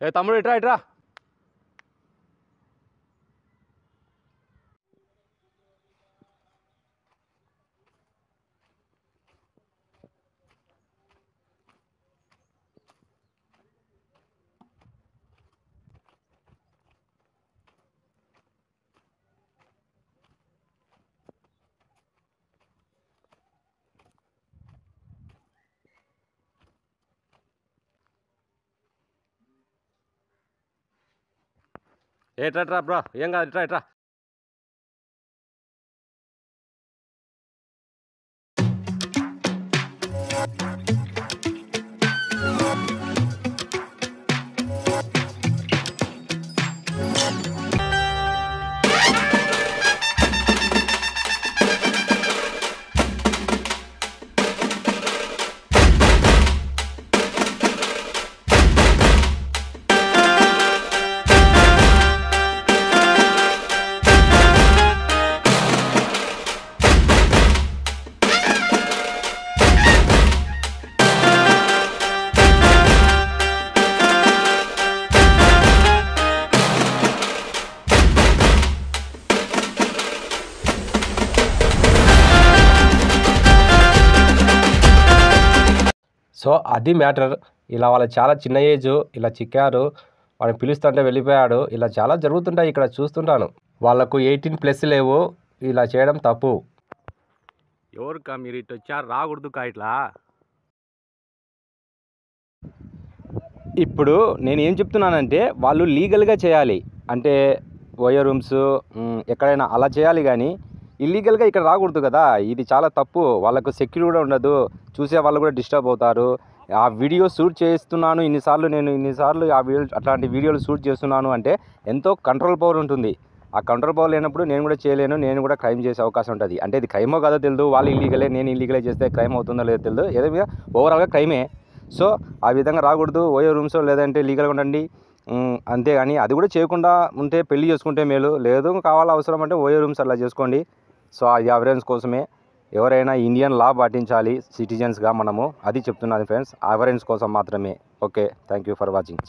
ఏ తమ్ముడు ఇట్రా ఇట్రా. ఏట్రా బ్రో, ఏం కాదు, ఇట్రా ఇట్రా. సో అది మ్యాటర్. ఇలా వాళ్ళ చాలా చిన్న ఏజ్, ఇలా చిక్కారు, వాడిని పిలుస్తుంటే వెళ్ళిపోయాడు. ఇలా చాలా జరుగుతుంటాయి ఇక్కడ, చూస్తుంటాను. వాళ్ళకు 18+ లేవు, ఇలా చేయడం తప్పు. ఎవరుకా మీరు ఇటు వచ్చారు, రాకూడదు కా ఇట్లా. ఇప్పుడు నేను ఏం చెప్తున్నానంటే వాళ్ళు లీగల్గా చేయాలి, అంటే ఓయో రూమ్స్ ఎక్కడైనా అలా చేయాలి, కానీ ఇల్లీగల్గా ఇక్కడ రాకూడదు కదా. ఇది చాలా తప్పు. వాళ్ళకు సెక్యూరిటీ కూడా ఉండదు, చూసే వాళ్ళు కూడా డిస్టర్బ్ అవుతారు. ఆ వీడియో షూట్ చేస్తున్నాను ఇన్నిసార్లు ఆ వీడియో అట్లాంటి వీడియోలు షూట్ చేస్తున్నాను అంటే ఎంతో కంట్రోల్ పవర్ ఉంటుంది. ఆ కంట్రోల్ పవర్ లేనప్పుడు నేను కూడా చేయలేను, నేను కూడా క్రైమ్ చేసే అవకాశం ఉంటుంది. అంటే ఇది క్రైమో కాదో తెలియదు, వాళ్ళు ఇల్లీగలే నేను ఇల్లీగలే చేస్తే క్రైమ్ అవుతుందో లేదో తెలియదు, ఏదో మీద ఓవరాల్గా క్రైమే. సో ఆ విధంగా రాకూడదు. ఓయో రూమ్స్ లేదంటే లీగల్గా ఉండండి, అంతేగాని అది కూడా చేయకుండా ఉంటే పెళ్లి చేసుకుంటే మేలు. లేదు కావాలా అవసరం అంటే ఓయో రూమ్స్ అలా చేసుకోండి. సో అది అవేర్నెస్ కోసమే. ఎవరైనా ఇండియన్ లా పాటించాలి సిటిజన్స్గా మనము, అది చెప్తున్నది ఫ్రెండ్స్, అవేర్నెస్ కోసం మాత్రమే. Okay, thank you for watching.